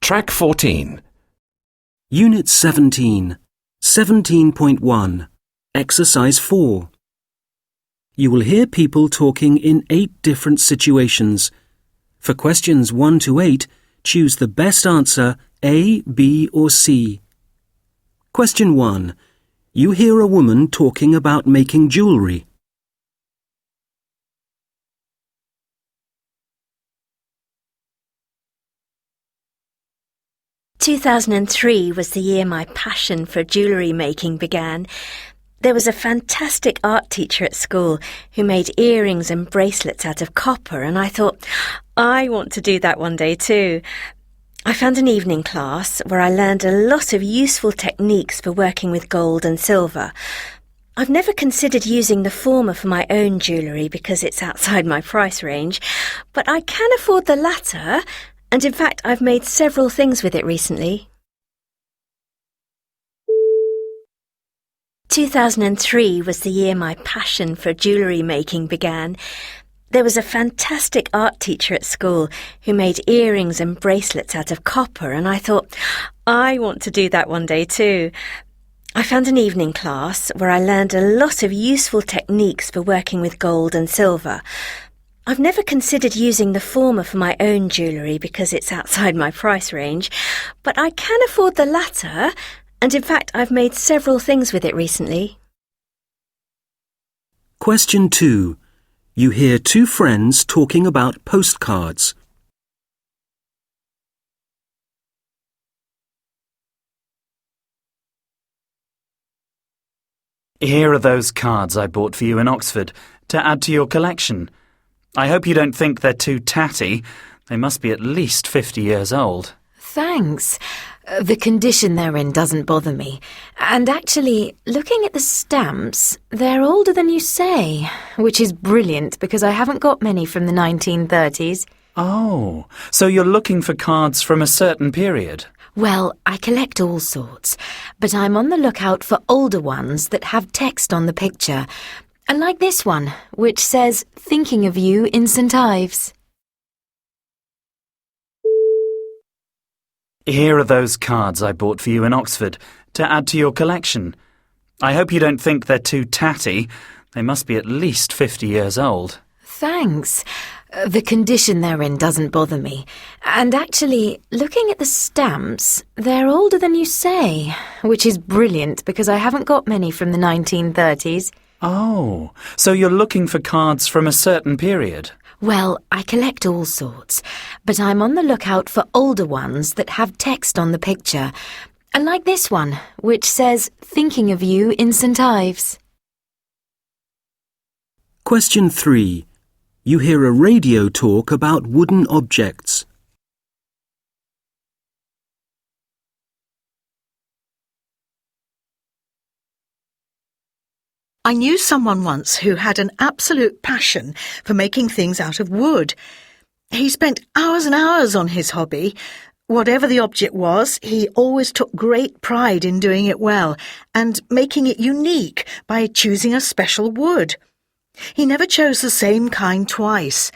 Track 14. Unit 17, 17.1, Exercise 4. You will hear people talking in 8 different situations. For questions 1 to 8, choose the best answer A, B or C. Question 1. You hear a woman talking about making jewellery. 2003 was the year my passion for jewellery making began. There was a fantastic art teacher at school who made earrings and bracelets out of copper, and I thought, I want to do that one day too. I found an evening class where I learned a lot of useful techniques for working with gold and silver. I've never considered using the former for my own jewellery because it's outside my price range, but I can afford the latter. And in fact, I've made several things with it recently. 2003 was the year my passion for jewellery making began. There was a fantastic art teacher at school who made earrings and bracelets out of copper, and I thought, I want to do that one day too. I found an evening class where I learned a lot of useful techniques for working with gold and silver. I've never considered using the former for my own jewellery because it's outside my price range, but I can afford the latter, and in fact I've made several things with it recently. Question 2. You hear 2 friends talking about postcards. Here are those cards I bought for you in Oxford to add to your collection. I hope you don't think they're too tatty. They must be at least 50 years old. Thanks. The condition they're in doesn't bother me. And actually, looking at the stamps, they're older than you say, which is brilliant because I haven't got many from the 1930s. Oh, so you're looking for cards from a certain period? Well, I collect all sorts, but I'm on the lookout for older ones that have text on the picture. And like this one, which says, "Thinking of you in St. Ives." Here are those cards I bought for you in Oxford to add to your collection. I hope you don't think they're too tatty. They must be at least 50 years old. Thanks. The condition they're in doesn't bother me. And actually, looking at the stamps, they're older than you say, which is brilliant because I haven't got many from the 1930s. Oh, so you're looking for cards from a certain period? Well, I collect all sorts, but I'm on the lookout for older ones that have text on the picture. And like this one, which says, "Thinking of you in St. Ives." Question 3. You hear a radio talk about wooden objects. I knew someone once who had an absolute passion for making things out of wood. He spent hours and hours on his hobby. Whatever the object was, he always took great pride in doing it well and making it unique by choosing a special wood. He never chose the same kind twice.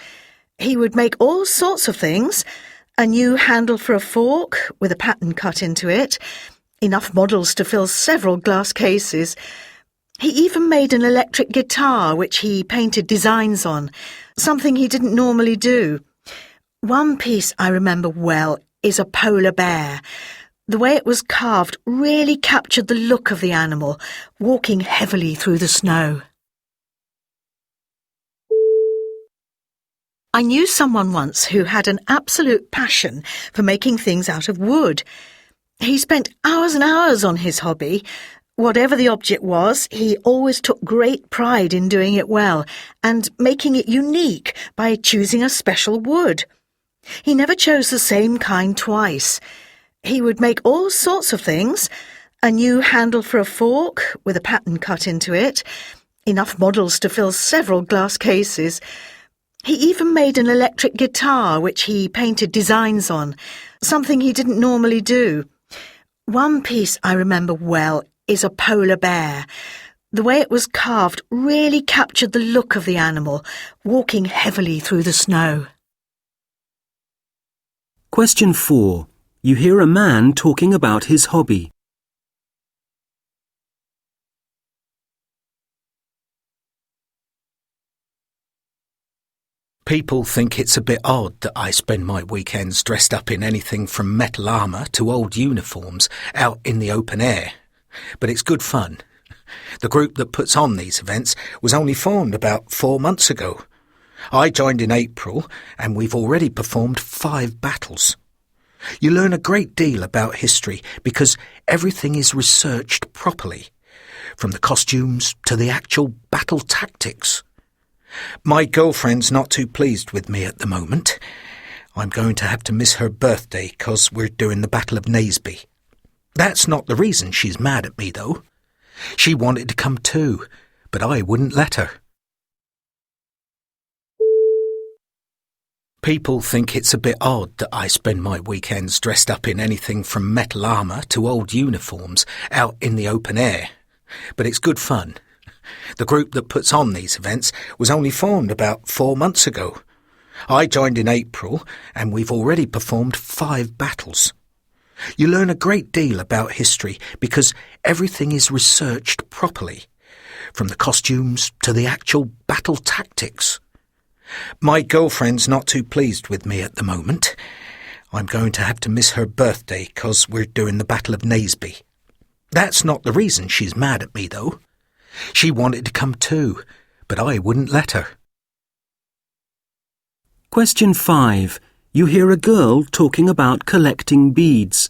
He would make all sorts of things: a new handle for a fork with a pattern cut into it, enough models to fill several glass cases. He even made an electric guitar which he painted designs on, something he didn't normally do. One piece I remember well is a polar bear. The way it was carved really captured the look of the animal, walking heavily through the snow. I knew someone once who had an absolute passion for making things out of wood. He spent hours and hours on his hobby. Whatever the object was, he always took great pride in doing it well and making it unique by choosing a special wood. He never chose the same kind twice. He would make all sorts of things: a new handle for a fork with a pattern cut into it, enough models to fill several glass cases. He even made an electric guitar which he painted designs on, something he didn't normally do. One piece I remember well is a polar bear. The way it was carved really captured the look of the animal, walking heavily through the snow. Question 4. You hear a man talking about his hobby. People think it's a bit odd that I spend my weekends dressed up in anything from metal armour to old uniforms out in the open air. But it's good fun. The group that puts on these events was only formed about 4 months ago. I joined in April and we've already performed 5 battles. You learn a great deal about history because everything is researched properly, from the costumes to the actual battle tactics. My girlfriend's not too pleased with me at the moment. I'm going to have to miss her birthday 'cause we're doing the Battle of Naseby. That's not the reason she's mad at me, though. She wanted to come too, but I wouldn't let her. People think it's a bit odd that I spend my weekends dressed up in anything from metal armour to old uniforms out in the open air. But it's good fun. The group that puts on these events was only formed about 4 months ago. I joined in April and we've already performed 5 battles. You learn a great deal about history because everything is researched properly, from the costumes to the actual battle tactics. My girlfriend's not too pleased with me at the moment. I'm going to have to miss her birthday 'cause we're doing the Battle of Naseby. That's not the reason she's mad at me, though. She wanted to come too, but I wouldn't let her. Question 5. You hear a girl talking about collecting beads.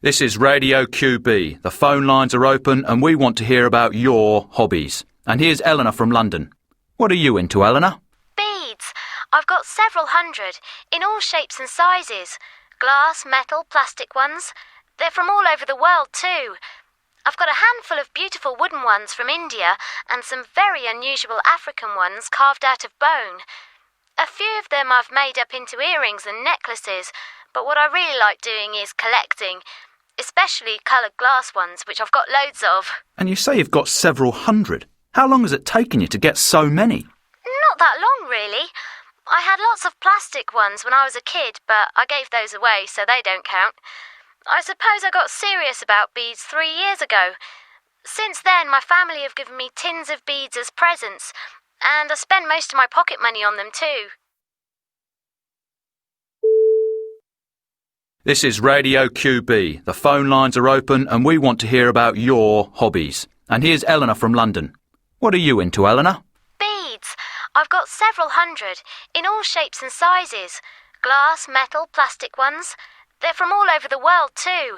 This is Radio QB. The phone lines are open and we want to hear about your hobbies. And here's Eleanor from London. What are you into, Eleanor? Beads. I've got several hundred, in all shapes and sizes. Glass, metal, plastic ones. They're from all over the world too. I've got a handful of beautiful wooden ones from India and some very unusual African ones carved out of bone. A few of them I've made up into earrings and necklaces, but what I really like doing is collecting, especially coloured glass ones, which I've got loads of. And you say you've got several hundred. How long has it taken you to get so many? Not that long, really. I had lots of plastic ones when I was a kid, but I gave those away, so they don't count. I suppose I got serious about beads 3 years ago. Since then, my family have given me tins of beads as presents, and I spend most of my pocket money on them too. This is Radio QB. The phone lines are open and we want to hear about your hobbies. And here's Eleanor from London. What are you into, Eleanor? Beads. I've got several hundred, in all shapes and sizes. Glass, metal, plastic ones. They're from all over the world too.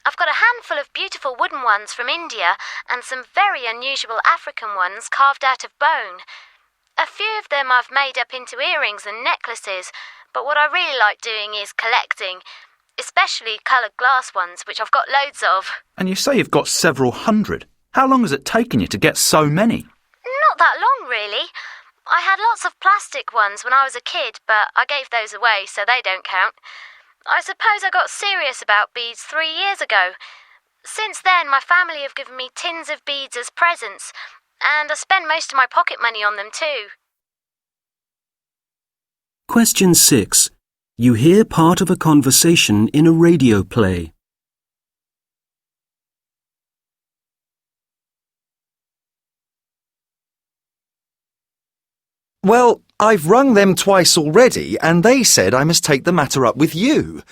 I've got a handful of beautiful wooden ones from India and some very unusual African ones carved out of bone. A few of them I've made up into earrings and necklaces, but what I really like doing is collecting, especially coloured glass ones, which I've got loads of. And you say you've got several hundred. How long has it taken you to get so many? Not that long, really. I had lots of plastic ones when I was a kid, but I gave those away, so they don't count. I suppose I got serious about beads 3 years ago. Since then, my family have given me tins of beads as presents, and I spend most of my pocket money on them too. Question 6. You hear part of a conversation in a radio play. Well, I've rung them twice already and they said I must take the matter up with you.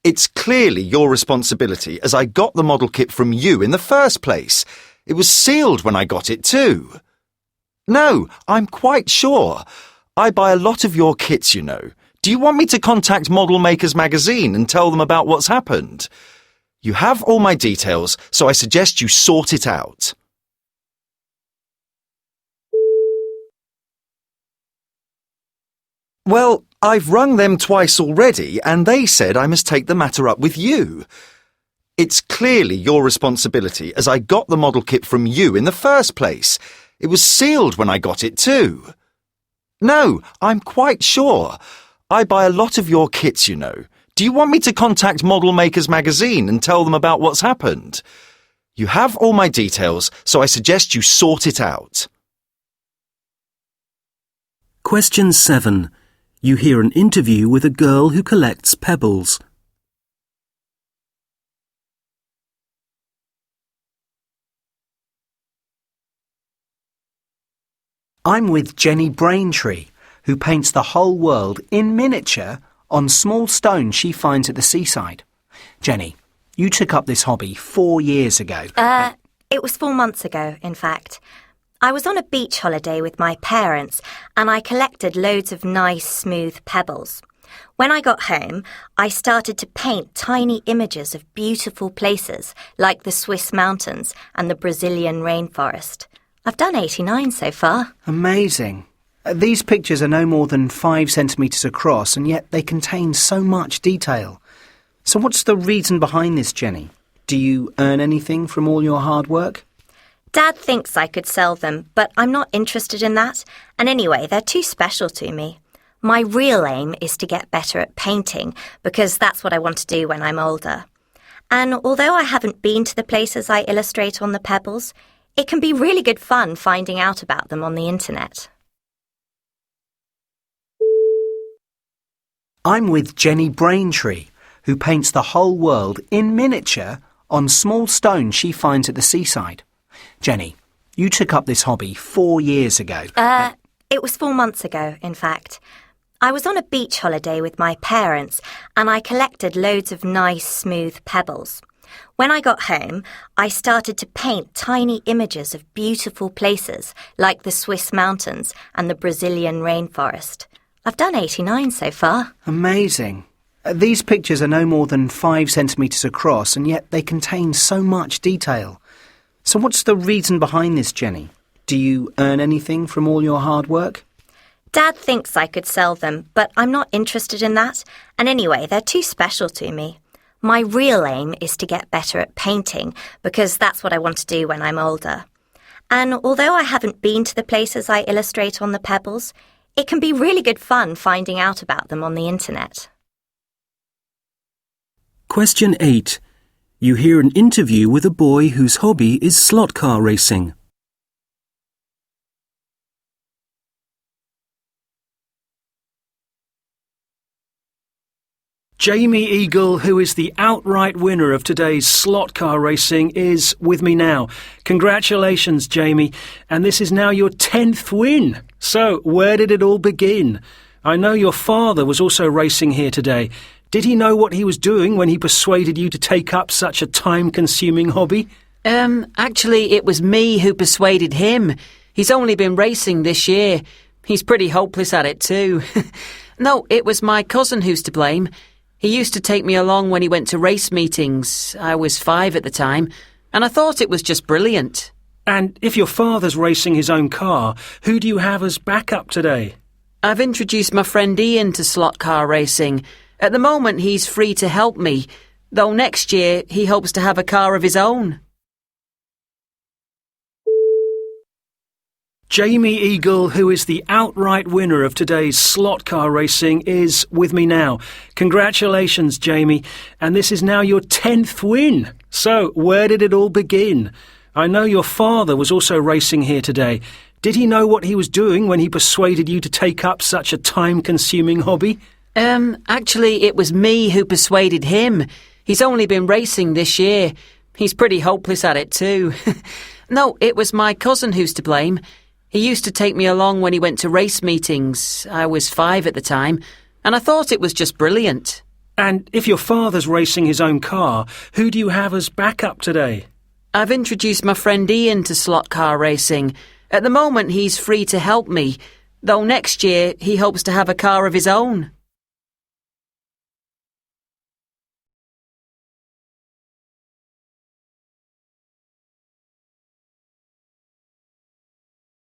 It's clearly your responsibility as I got the model kit from you in the first place. It was sealed when I got it too. No, I'm quite sure. I buy a lot of your kits, you know. Do you want me to contact Model Makers magazine and tell them about what's happened? You have all my details, so I suggest you sort it out. Well, I've rung them twice already and they said I must take the matter up with you. It's clearly your responsibility as I got the model kit from you in the first place. It was sealed when I got it too. No, I'm quite sure. I buy a lot of your kits, you know. Do you want me to contact Model Makers magazine and tell them about what's happened? You have all my details, so I suggest you sort it out. Question 7. You hear an interview with a girl who collects pebbles. I'm with Jenny Braintree, who paints the whole world in miniature on small stones she finds at the seaside. Jenny, you took up this hobby 4 years ago. It was 4 months ago, in fact. I was on a beach holiday with my parents and I collected loads of nice, smooth pebbles. When I got home, I started to paint tiny images of beautiful places like the Swiss mountains and the Brazilian rainforest. I've done 89 so far. Amazing. These pictures are no more than 5 centimetres across, and yet they contain so much detail. So what's the reason behind this, Jenny? Do you earn anything from all your hard work? Dad thinks I could sell them, but I'm not interested in that. And anyway, they're too special to me. My real aim is to get better at painting, because that's what I want to do when I'm older. And although I haven't been to the places I illustrate on the pebbles, it can be really good fun finding out about them on the internet. I'm with Jenny Braintree, who paints the whole world in miniature on small stones she finds at the seaside. Jenny, you took up this hobby 4 years ago. It was 4 months ago, in fact. I was on a beach holiday with my parents and I collected loads of nice, smooth pebbles. When I got home, I started to paint tiny images of beautiful places like the Swiss mountains and the Brazilian rainforest. I've done 89 so far. Amazing. These pictures are no more than 5 centimetres across, and yet they contain so much detail. So what's the reason behind this, Jenny? Do you earn anything from all your hard work? Dad thinks I could sell them, but I'm not interested in that. And anyway, they're too special to me. My real aim is to get better at painting, because that's what I want to do when I'm older. And although I haven't been to the places I illustrate on the pebbles, it can be really good fun finding out about them on the internet. Question 8. You hear an interview with a boy whose hobby is slot car racing. Jamie Eagle, who is the outright winner of today's slot car racing, is with me now. Congratulations, Jamie. And this is now your 10th win. So, where did it all begin? I know your father was also racing here today. Did he know what he was doing when he persuaded you to take up such a time-consuming hobby? Actually, it was me who persuaded him. He's only been racing this year. He's pretty hopeless at it too. No, it was my cousin who's to blame. He used to take me along when he went to race meetings. I was 5 at the time, and I thought it was just brilliant. And if your father's racing his own car, who do you have as backup today? I've introduced my friend Ian to slot car racing. At the moment, he's free to help me, though next year he hopes to have a car of his own. Jamie Eagle, who is the outright winner of today's slot car racing, is with me now. Congratulations, Jamie. And this is now your 10th win. So, where did it all begin? I know your father was also racing here today. Did he know what he was doing when he persuaded you to take up such a time-consuming hobby? Actually, it was me who persuaded him. He's only been racing this year. He's pretty hopeless at it too. No, it was my cousin who's to blame. He used to take me along when he went to race meetings. I was 5 at the time, and I thought it was just brilliant. And if your father's racing his own car, who do you have as backup today? I've introduced my friend Ian to slot car racing. At the moment, he's free to help me, though next year he hopes to have a car of his own.